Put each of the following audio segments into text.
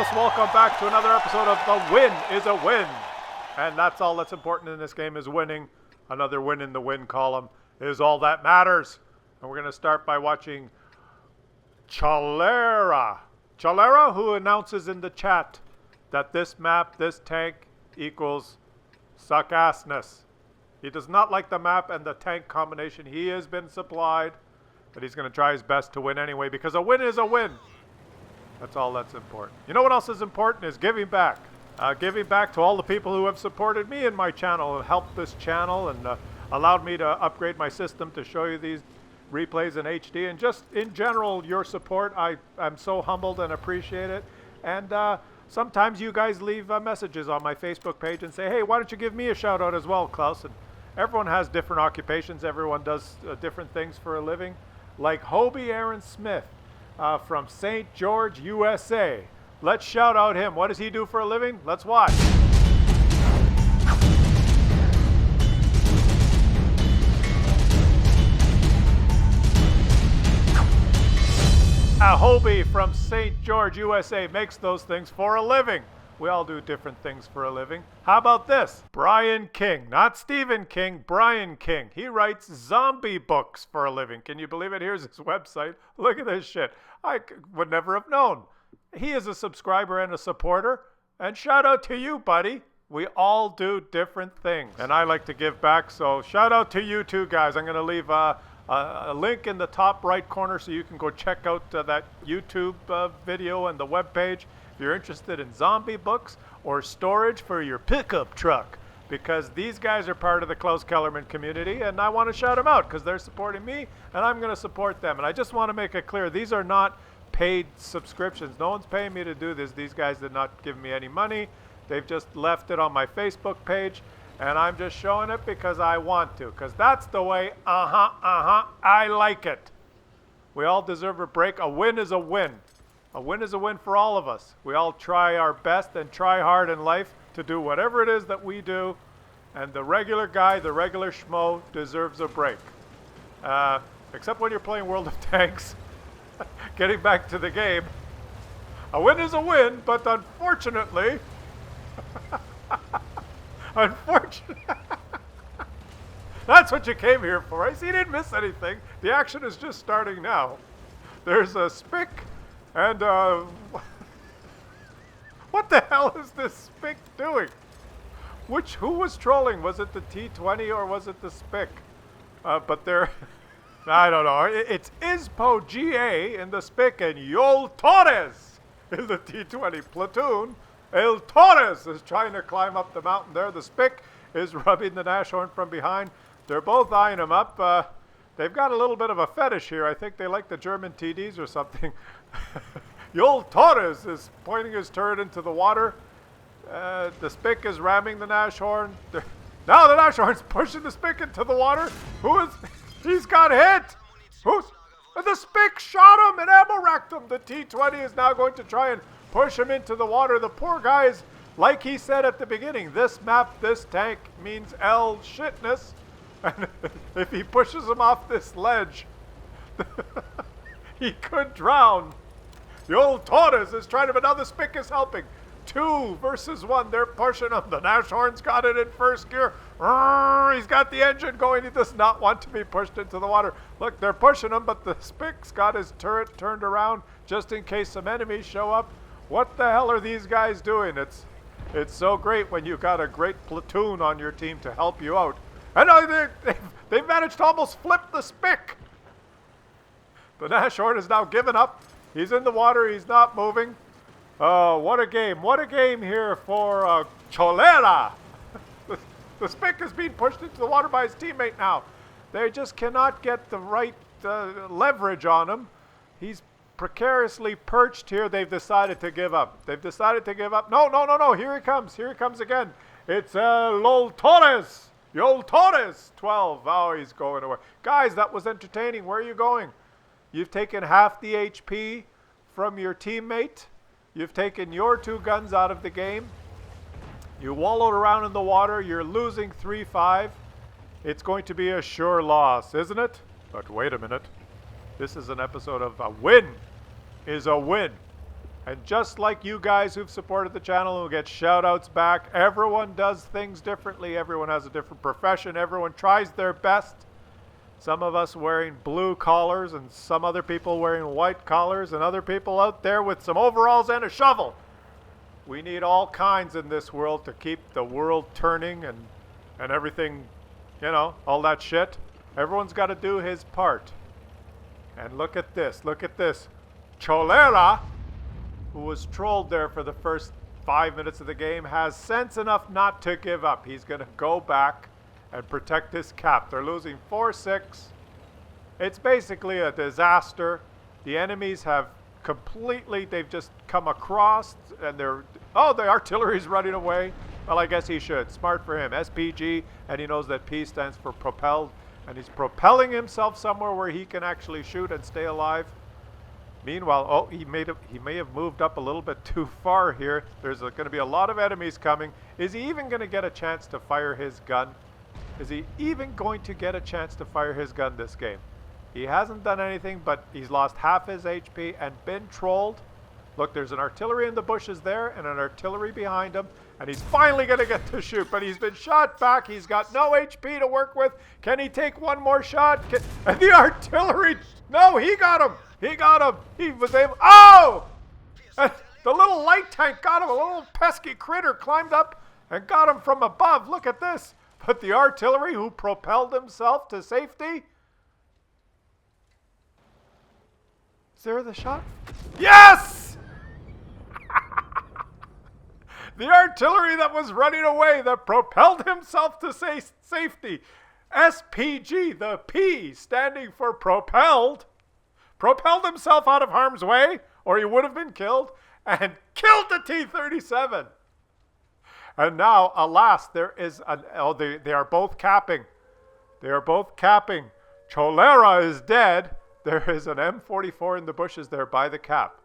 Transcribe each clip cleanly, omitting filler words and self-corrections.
Klaus. Welcome back to another episode of The Win is a Win. And that's all that's important in this game is winning. Another win in the win column is all that matters. And we're going to start by watching Chalera, who announces in the chat that this map, this tank, equals suck-assness. He does not like the map and the tank combination he has been supplied, but he's going to try his best to win anyway, because a win is a win. That's all that's important. You know what else is important is giving back. Giving back to all the people who have supported me in my channel and helped this channel and allowed me to upgrade my system to show you these replays in HD. And just in general, your support, I'm so humbled and appreciate it. And sometimes you guys leave messages on my Facebook page and say, hey, why don't you give me a shout out as well, Klaus? And everyone has different occupations. Everyone does different things for a living. Like Hobie Aaron Smith from St. George, USA. Let's shout out him. What does he do for a living? Let's watch. Hobie from St. George, USA makes those things for a living. We all do different things for a living. How about this? Brian King, not Stephen King, Brian King. He writes zombie books for a living. Can you believe it? Here's his website. Look at this shit. I would never have known. He is a subscriber and a supporter. And shout out to you, buddy. We all do different things. And I like to give back, so shout out to you too, guys. I'm going to leave a link in the top right corner so you can go check out that YouTube video and the webpage if you're interested in zombie books or storage for your pickup truck, because these guys are part of the Klaus Kellerman community and I want to shout them out because they're supporting me and I'm going to support them. And I just want to make it clear, these are not paid subscriptions. No one's paying me to do this. These guys did not give me any money. They've just left it on my Facebook page. And I'm just showing it because I want to. Because that's the way, I like it. We all deserve a break. A win is a win. A win is a win for all of us. We all try our best and try hard in life to do whatever it is that we do. And the regular guy, the regular schmo, deserves a break. Except when you're playing World of Tanks. Getting back to the game. A win is a win, but unfortunately... Unfortunately, that's what you came here for. I see you didn't miss anything. The action is just starting now. There's a spick and what the hell is this spick doing? Who was trolling? Was it the T20 or was it the spick? But they're, I don't know. It's ISPO GA in the spick and Yol Torres in the T20 platoon. El Torres is trying to climb up the mountain there. The spick is rubbing the Nashorn from behind. They're both eyeing him up. They've got a little bit of a fetish here. I think they like the German TDs or something. Yol Torres is pointing his turret into the water. The spick is ramming the Nashorn. Now the Nashorn's pushing the spick into the water. He's got hit. The spick shot him and ammo racked him. The T-20 is now going to try and push him into the water. The poor guys, like he said at the beginning, this map, this tank means L shitness. And if he pushes him off this ledge, he could drown. The old Torres is trying to, but now the spick is helping. 2 versus 1, they're pushing him. The Nashorn's got it in first gear. He's got the engine going. He does not want to be pushed into the water. Look, they're pushing him, but the spick's got his turret turned around just in case some enemies show up. What the hell are these guys doing? It's so great when you got a great platoon on your team to help you out. And they've managed to almost flip the spick. The Nashorn has now given up. He's in the water. He's not moving. Oh, what a game. What a game here for Cholera. The spick is being pushed into the water by his teammate now. They just cannot get the right leverage on him. He's precariously perched here. They've decided to give up. They've decided to give up. No. Here he comes. Here he comes again. It's Yol Torres. Yol Torres. 12. Oh, he's going away. Guys, that was entertaining. Where are you going? You've taken half the HP from your teammate. You've taken your 2 guns out of the game. You wallowed around in the water. You're losing 3-5. It's going to be a sure loss, isn't it? But wait a minute. This is an episode of a win is a win. And just like you guys who've supported the channel will get shout outs back, everyone does things differently. Everyone has a different profession. Everyone tries their best. Some of us wearing blue collars and some other people wearing white collars and other people out there with some overalls and a shovel. We need all kinds in this world to keep the world turning and everything, you know, all that shit. Everyone's got to do his part. And look at this. Look at this. Cholera, who was trolled there for the first 5 minutes of the game, has sense enough not to give up. He's going to go back and protect his cap. They're losing 4-6. It's basically a disaster. The enemies have completely, they've just come across and they're, oh, the artillery's running away. Well, I guess he should. Smart for him. SPG, and he knows that P stands for propelled, and he's propelling himself somewhere where he can actually shoot and stay alive. Meanwhile, oh, he may have moved up a little bit too far here. There's going to be a lot of enemies coming. Is he even going to get a chance to fire his gun? Is he even going to get a chance to fire his gun this game? He hasn't done anything, but he's lost half his HP and been trolled. Look, there's an artillery in the bushes there and an artillery behind him, and he's finally going to get to shoot, but he's been shot back. He's got no HP to work with. Can he take one more shot? And the artillery, no, he got him. He got him. He was able, oh! The little light tank got him. A little pesky critter climbed up and got him from above. Look at this. But the artillery, who propelled himself to safety. Is there the shot? Yes! The artillery that was running away, that propelled himself to safety. SPG, the P standing for propelled, propelled himself out of harm's way, or he would have been killed, and killed the T-37. And now, alas, there is an, oh, they are both capping. They are both capping. Cholera is dead. There is an M44 in the bushes there by the cap.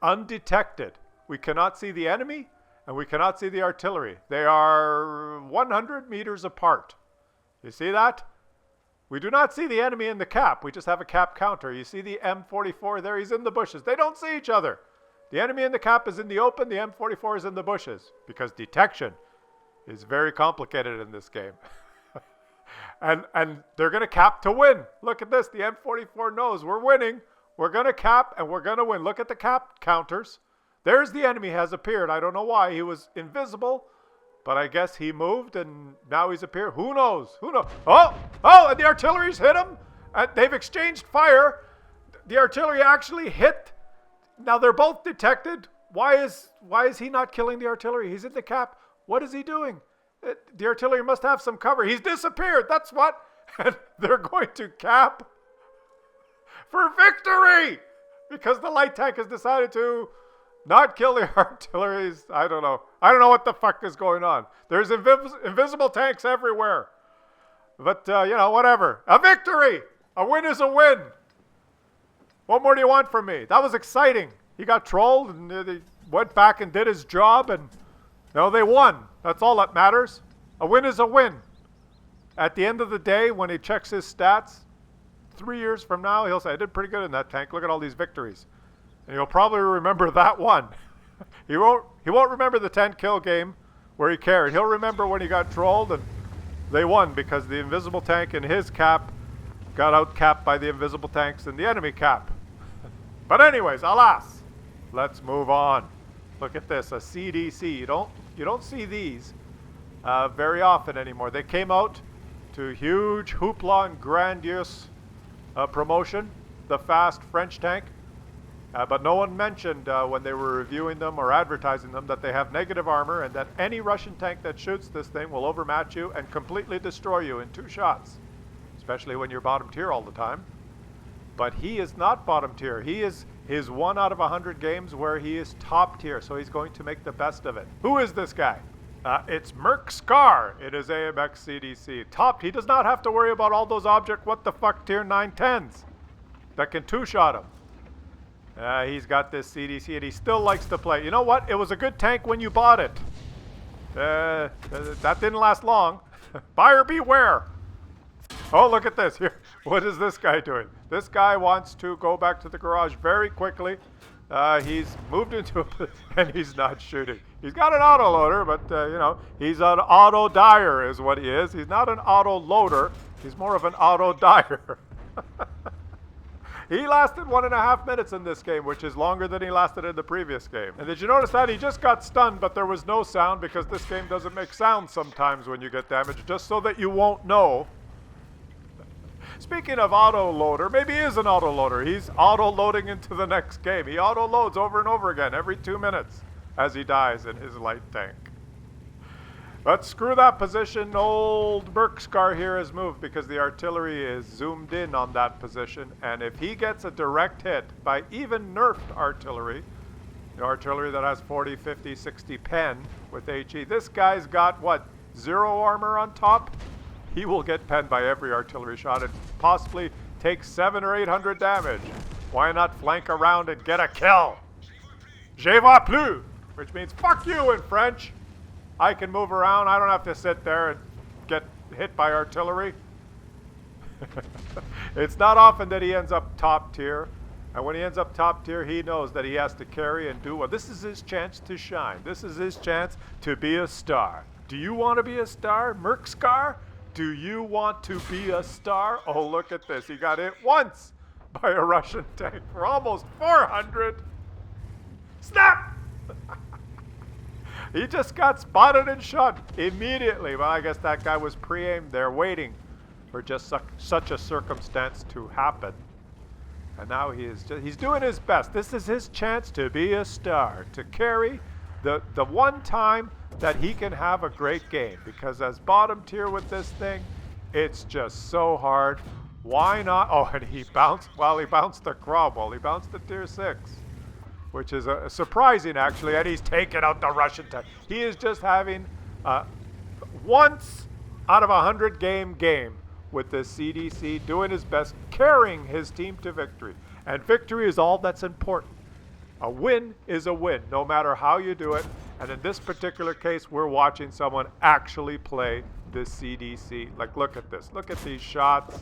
Undetected. We cannot see the enemy, and we cannot see the artillery. They are 100 meters apart. You see that? We do not see the enemy in the cap. We just have a cap counter. You see the M44 there? He's in the bushes. They don't see each other. The enemy in the cap is in the open. The M44 is in the bushes, because detection is very complicated in this game. and they're going to cap to win. Look at this. The M44 knows we're winning. We're going to cap and we're going to win. Look at the cap counters. There's the enemy has appeared. I don't know why. He was invisible, but I guess he moved and now he's appeared. Who knows? Who knows? Oh, and the artillery's hit him. They've exchanged fire. The artillery actually hit. Now they're both detected. Why is he not killing the artillery? He's in the cap. What is he doing? The artillery must have some cover. He's disappeared. That's what. And they're going to cap for victory because the light tank has decided to not kill the artilleries. I don't know. I don't know what the fuck is going on. There's invisible tanks everywhere. But, you know, whatever. A victory. A win is a win. What more do you want from me? That was exciting. He got trolled and they went back and did his job and no, they won. That's all that matters. A win is a win. At the end of the day, when he checks his stats, 3 years from now, he'll say, I did pretty good in that tank. Look at all these victories. And he'll probably remember that one. He won't remember the 10 kill game where he carried. He'll remember when he got trolled and they won because the invisible tank in his cap got out-capped by the invisible tanks in the enemy cap. But anyways, alas, let's move on. Look at this, a CDC. You don't see these very often anymore. They came out to huge hoopla and grandiose promotion, the fast French tank. But no one mentioned when they were reviewing them or advertising them that they have negative armor and that any Russian tank that shoots this thing will overmatch you and completely destroy you in 2 shots, especially when you're bottom tier all the time. But he is not bottom tier. He is his 1 out of 100 games where he is top tier, so he's going to make the best of it. Who is this guy? It's Merc Scar. It is AMX CDC. Topped. He does not have to worry about all those object what the fuck tier 910s that can 2-shot him. He's got this CDC and he still likes to play. You know what? It was a good tank when you bought it. That didn't last long. Buyer beware. Oh, look at this. Here. What is this guy doing? This guy wants to go back to the garage very quickly He's moved into a and he's not shooting. He's got an auto loader, but he's an auto dyer is what he is. He's not an auto loader. He's more of an auto dyer. He lasted 1.5 minutes in this game, which is longer than he lasted in the previous game. And did you notice that? He just got stunned, but there was no sound because this game doesn't make sound sometimes when you get damaged, just so that you won't know. Speaking of auto loader, maybe he is an auto loader. He's auto loading into the next game. He auto loads over and over again every 2 minutes as he dies in his light tank. But screw that position. Old Merkscar here has moved because the artillery is zoomed in on that position. And if he gets a direct hit by even nerfed artillery, artillery that has 40, 50, 60 pen with HE, this guy's got, what, 0 armor on top? He will get penned by every artillery shot and possibly take 700 or 800 damage. Why not flank around and get a kill? Je vois plus, which means fuck you in French. I can move around. I don't have to sit there and get hit by artillery. It's not often that he ends up top tier. And when he ends up top tier, he knows that he has to carry and do well. This is his chance to shine. This is his chance to be a star. Do you want to be a star, Merkscar? Do you want to be a star? Oh, look at this. He got hit once by a Russian tank for almost 400. Snap! He just got spotted and shot immediately. Well, I guess that guy was pre-aimed there waiting for just such a circumstance to happen. And now he's doing his best. This is his chance to be a star, to carry the one time that he can have a great game. Because as bottom tier with this thing, it's just so hard. Why not? Oh, and he bounced the Cromwell. He bounced the tier 6. Which is surprising, actually, and he's taken out the Russian tank. He is just having once out of 100 game with this CDC, doing his best, carrying his team to victory. And victory is all that's important. A win is a win, no matter how you do it. And in this particular case, we're watching someone actually play this CDC. Like, look at this. Look at these shots.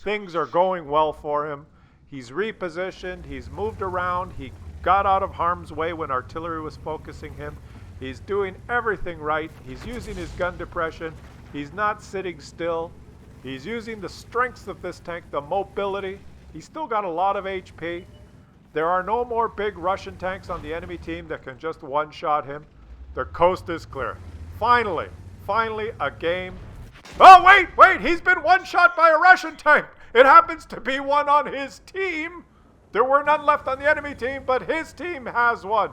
Things are going well for him. He's repositioned. He's moved around. He got out of harm's way when artillery was focusing him. He's doing everything right. He's using his gun depression. He's not sitting still. He's using the strengths of this tank, the mobility. He's still got a lot of HP. There are no more big Russian tanks on the enemy team that can just one-shot him. Their coast is clear. Finally a game. Oh, wait, he's been one-shot by a Russian tank. It happens to be one on his team. There were none left on the enemy team, but his team has one.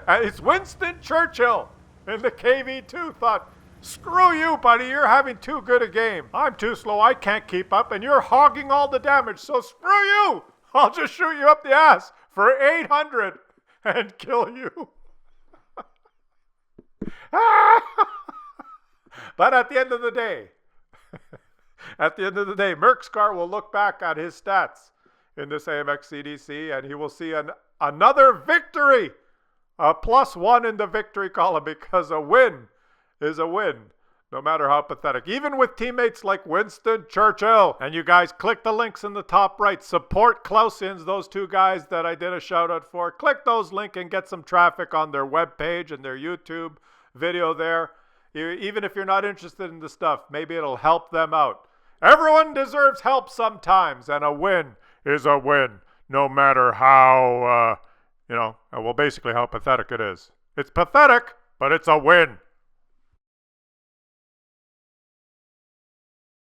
It's Winston Churchill in the KV-2 thought, screw you, buddy, you're having too good a game. I'm too slow, I can't keep up, and you're hogging all the damage, so screw you. I'll just shoot you up the ass for 800 and kill you. But at the end of the day, Merkscar will look back at his stats in this AMX CDC, and he will see another victory, a +1 in the victory column, because a win is a win, no matter how pathetic, even with teammates like Winston Churchill. And you guys, click the links in the top right. Support Clausians, those 2 guys that I did a shout out for. Click those links and get some traffic on their webpage and their YouTube video there. Even if you're not interested in the stuff, maybe it'll help them out. Everyone deserves help sometimes, and a win is a win, no matter how, basically how pathetic it is. It's pathetic, but it's a win.